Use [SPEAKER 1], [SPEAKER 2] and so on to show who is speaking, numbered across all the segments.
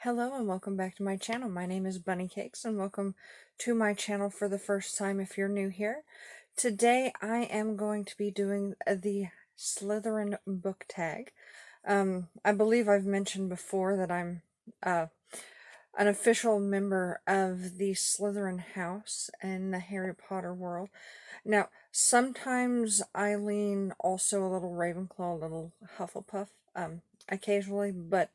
[SPEAKER 1] Hello and welcome back to my channel. My name is Bunny Cakes and welcome to my channel for the first time if you're new here. Today I am going to be doing the Slytherin Book Tag. I believe I've mentioned before that I'm an official member of the Slytherin house in the Harry Potter world. Now, sometimes I lean also a little Ravenclaw, a little Hufflepuff, occasionally, but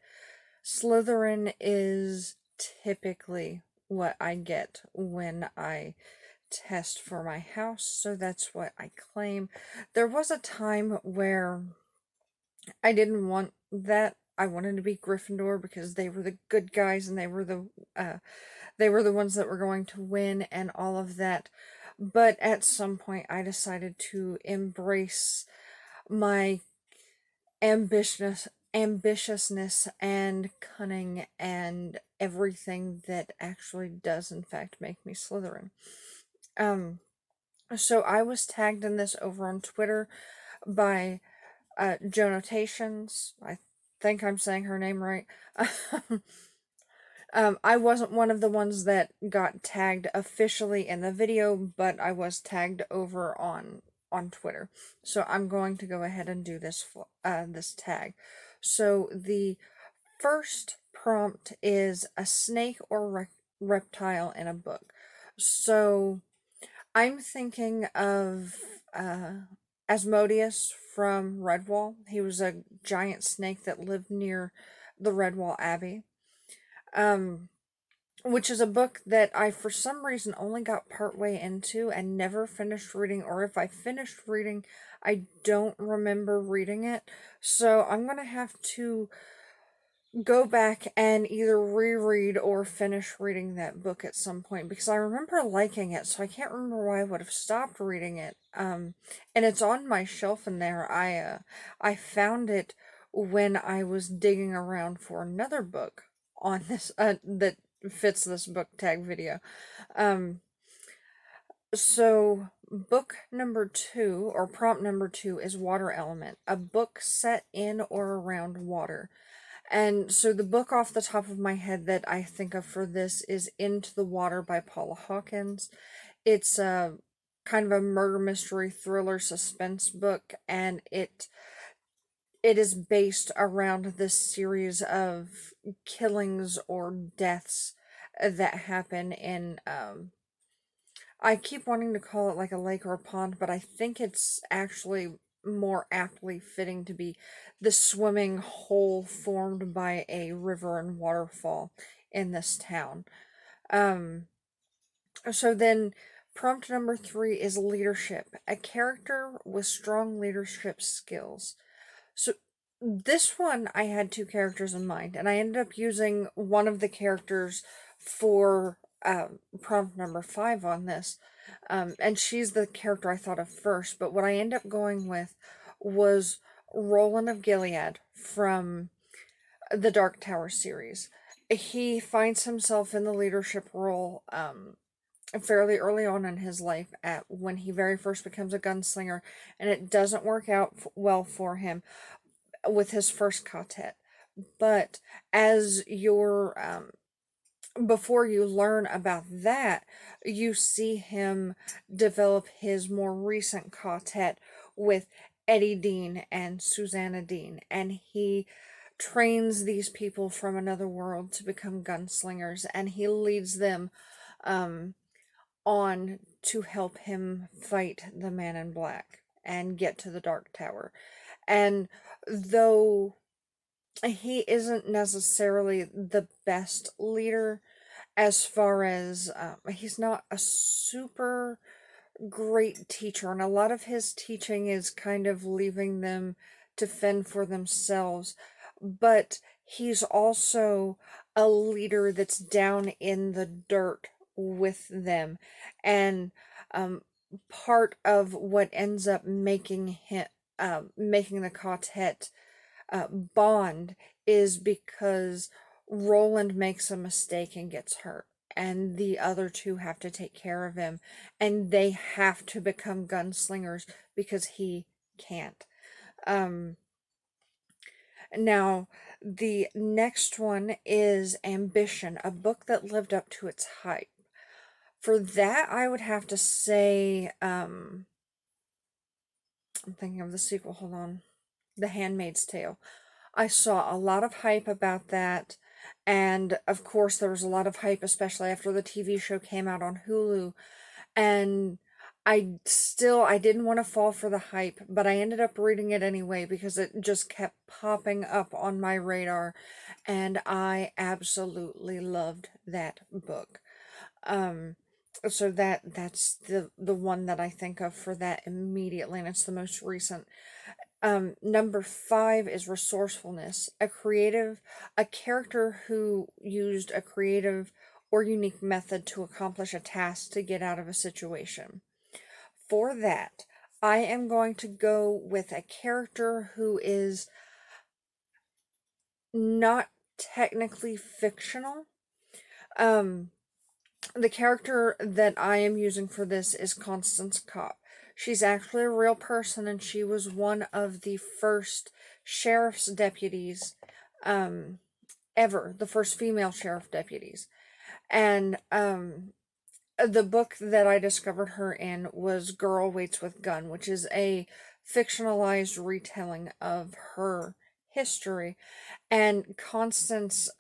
[SPEAKER 1] Slytherin is typically what I get when I test for my house, so that's what I claim. There was a time where I didn't want that. I wanted to be Gryffindor because they were the good guys and they were the ones that were going to win and all of that. But at some point I decided to embrace my ambitiousness and cunning and everything that actually does in fact make me Slytherin. So I was tagged in this over on Twitter by Jonotations. I think I'm saying her name right. I wasn't one of the ones that got tagged officially in the video, but I was tagged over on Twitter. So I'm going to go ahead and do this this tag. So the first prompt is a snake or reptile in a book. So I'm thinking of Asmodeus from Redwall. He was a giant snake that lived near the Redwall Abbey. Which is a book that I, for some reason, only got partway into and never finished reading, or if I finished reading, I don't remember reading it. So I'm going to have to go back and either reread or finish reading that book at some point, because I remember liking it, so I can't remember why I would have stopped reading it. And it's on my shelf in there. I found it when I was digging around for another book on this that fits this book tag video. So book number 2, or prompt number 2, is Water Element, a book set in or around water. And so the book off the top of my head that I think of for this is Into the Water by Paula Hawkins. It's a kind of a murder mystery thriller suspense book, and it is based around this series of killings or deaths that happen in I keep wanting to call it like a lake or a pond, but I think it's actually more aptly fitting to be the swimming hole formed by a river and waterfall in this town. So then prompt number 3 is leadership, a character with strong leadership skills. So this one, I had 2 characters in mind, and I ended up using one of the characters for prompt number 5 on this. And she's the character I thought of first, but what I ended up going with was Roland of Gilead from the Dark Tower series. He finds himself in the leadership role fairly early on in his life, at when he very first becomes a gunslinger, and it doesn't work out well for him with his first quartet. But as you're before you learn about that, you see him develop his more recent quartet with Eddie Dean and Susanna Dean, and he trains these people from another world to become gunslingers, and he leads them on to help him fight the Man in Black and get to the Dark Tower. And though he isn't necessarily the best leader, as far as he's not a super great teacher, and a lot of his teaching is kind of leaving them to fend for themselves, but he's also a leader that's down in the dirt with them, and part of what ends up making him making the quartet bond is because Roland makes a mistake and gets hurt, and the other 2 have to take care of him, and they have to become gunslingers because he can't. Now, The next one is Ambition, a book that lived up to its hype. For that, I would have to say, I'm thinking of the sequel, hold on. The Handmaid's Tale. I saw a lot of hype about that, and of course there was a lot of hype, especially after the TV show came out on Hulu, and I didn't want to fall for the hype, but I ended up reading it anyway because it just kept popping up on my radar, and I absolutely loved that book. Um, so that's the one that I think of for that immediately, and it's the most recent. Number 5 is Resourcefulness, a character who used a creative or unique method to accomplish a task to get out of a situation. For that, I am going to go with a character who is not technically fictional. Um, the character that I am using for this is Constance Kopp. She's actually a real person, and she was one of the first sheriff's deputies ever, the first female sheriff deputies. And the book that I discovered her in was Girl Waits with Gun, which is a fictionalized retelling of her history. And Constance,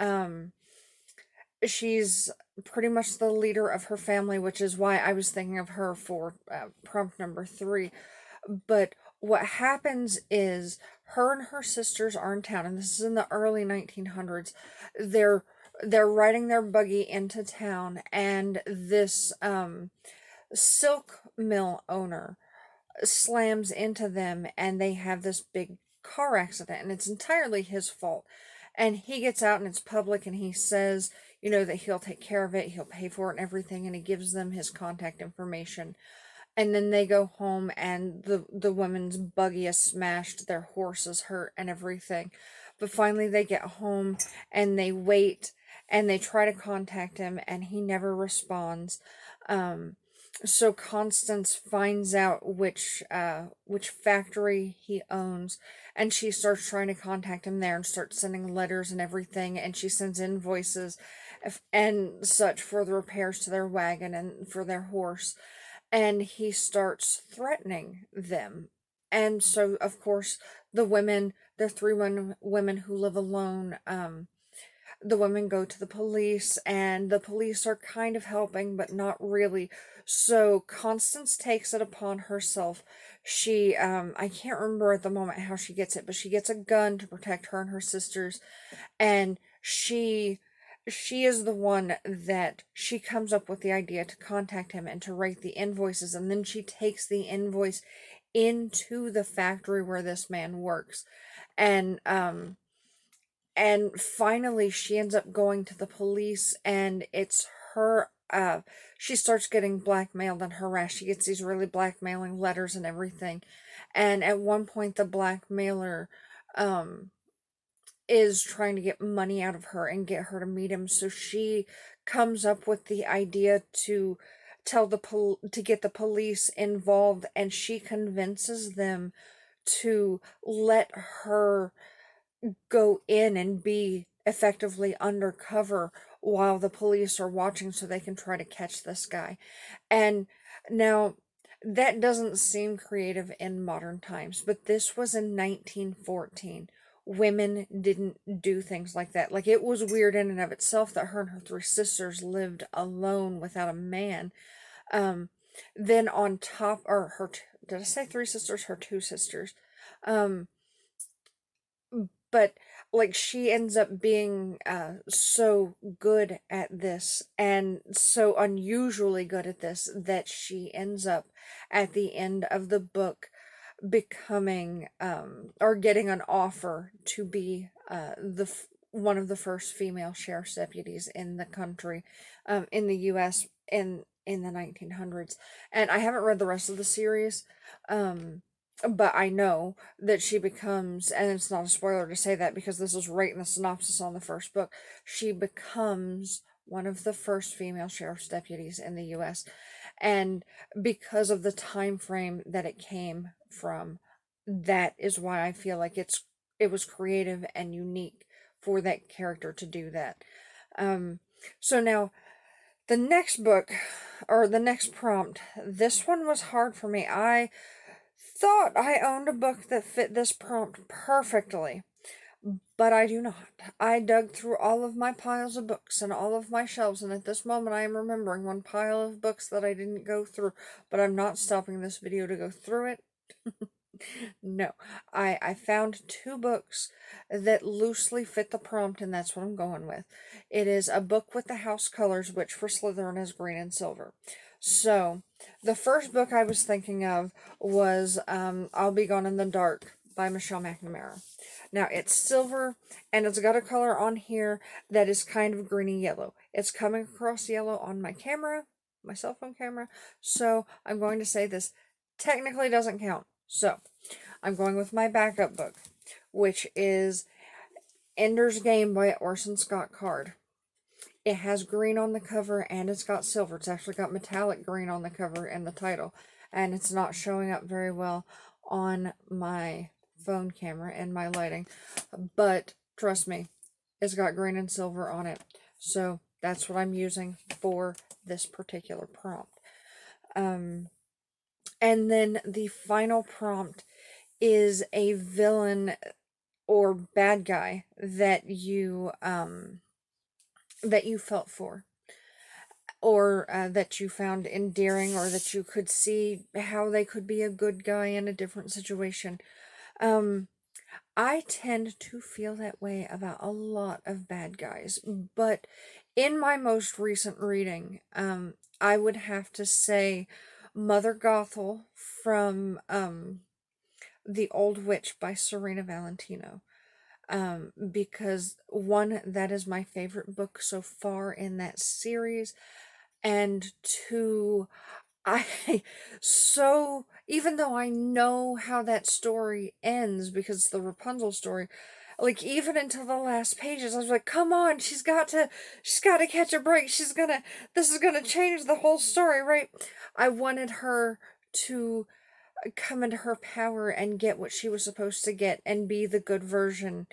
[SPEAKER 1] she's pretty much the leader of her family, which is why I was thinking of her for prompt number 3. But what happens is her and her sisters are in town, and this is in the early 1900s. They're they're riding their buggy into town, and this silk mill owner slams into them, and they have this big car accident, and it's entirely his fault. And he gets out, and it's public, and he says, that he'll take care of it, he'll pay for it and everything, and he gives them his contact information. And then they go home, and the woman's buggy is smashed, their horse is hurt and everything. But finally they get home, and they wait, and they try to contact him, and he never responds. So Constance finds out which factory he owns, and she starts trying to contact him there and starts sending letters and everything, and she sends invoices and such for the repairs to their wagon and for their horse, and he starts threatening them. And so of course the three women who live alone, the women go to the police, and the police are kind of helping, but not really. So Constance takes it upon herself. She, I can't remember at the moment how she gets it, but she gets a gun to protect her and her sisters, and she is the one that she comes up with the idea to contact him and to write the invoices, and then she takes the invoice into the factory where this man works. And finally she ends up going to the police, and it's her she starts getting blackmailed and harassed. She gets these really blackmailing letters and everything, and at one point the blackmailer is trying to get money out of her and get her to meet him. So she comes up with the idea to to get the police involved, and she convinces them to let her go in and be effectively undercover while the police are watching, so they can try to catch this guy. And now that doesn't seem creative in modern times, but this was in 1914. Women didn't do things like that. Like, it was weird in and of itself that her and her 3 sisters lived alone without a man. Then on top, or did I say 3 sisters? Her 2 sisters. Um, but like, she ends up being so good at this, and so unusually good at this, that she ends up at the end of the book becoming or getting an offer to be one of the first female sheriff's deputies in the country, in the US, in the 1900s. And I haven't read the rest of the series, but I know that she becomes, and it's not a spoiler to say that because this is right in the synopsis on the first book, she becomes one of the first female sheriff's deputies in the US. And because of the time frame that it came from, that is why I feel like it was creative and unique for that character to do that. So now, the next book, or the next prompt, this one was hard for me. I thought I owned a book that fit this prompt perfectly, but I do not. I dug through all of my piles of books and all of my shelves, and at this moment I am remembering one pile of books that I didn't go through, but I'm not stopping this video to go through it. No, I found two books that loosely fit the prompt, and that's what I'm going with. It is a book with the house colors, which for Slytherin is green and silver. So, the first book I was thinking of was I'll Be Gone in the Dark by Michelle McNamara. Now, it's silver, and it's got a color on here that is kind of greeny yellow. It's coming across yellow on my camera, my cell phone camera, so I'm going to say this technically doesn't count. So, I'm going with my backup book, which is Ender's Game by Orson Scott Card. It has green on the cover and it's got silver. It's actually got metallic green on the cover and the title, and it's not showing up very well on my phone camera and my lighting, but trust me, it's got green and silver on it. So that's what I'm using for this particular prompt. And then the final prompt is a villain or bad guy that you felt for, or that you found endearing, or that you could see how they could be a good guy in a different situation. I tend to feel that way about a lot of bad guys, but in my most recent reading, I would have to say Mother Gothel from The Old Witch by Serena Valentino. Because one, that is my favorite book so far in that series, and two, even though I know how that story ends, because the Rapunzel story, like, even until the last pages, I was like, come on, she's got to catch a break, this is gonna change the whole story, right? I wanted her to come into her power and get what she was supposed to get and be the good version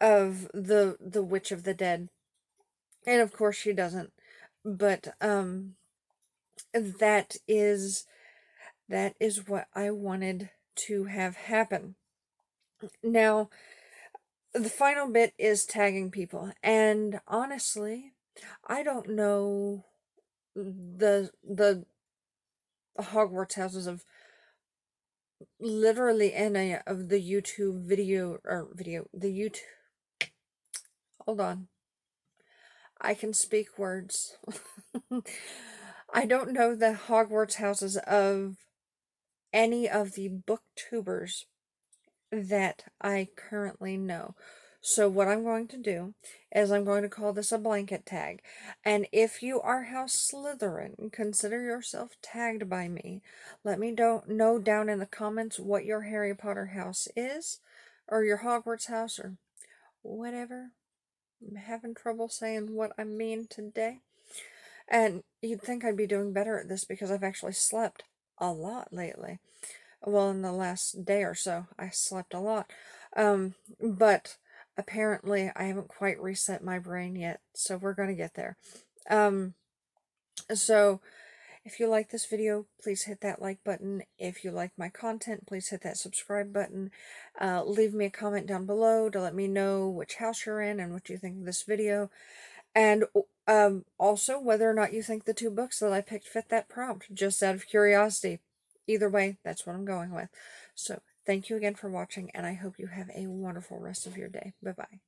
[SPEAKER 1] of the Witch of the Dead. And of course she doesn't. But that is what I wanted to have happen. Now, the final bit is tagging people, and honestly, I don't know the Hogwarts houses of literally any of the YouTube hold on. I can speak words. I don't know the Hogwarts houses of any of the booktubers that I currently know. So what I'm going to do is I'm going to call this a blanket tag. And if you are House Slytherin, consider yourself tagged by me. Let me know down in the comments what your Harry Potter house is, or your Hogwarts house, or whatever. I'm having trouble saying what I mean today. And you'd think I'd be doing better at this because I've actually slept a lot lately. Well, in the last day or so, I slept a lot. But apparently I haven't quite reset my brain yet, so we're going to get there. So if you like this video, please hit that like button. If you like my content, please hit that subscribe button. Leave me a comment down below to let me know which house you're in and what you think of this video. And also whether or not you think the two books that I picked fit that prompt, just out of curiosity. Either way, that's what I'm going with. So, thank you again for watching, and I hope you have a wonderful rest of your day. Bye-bye.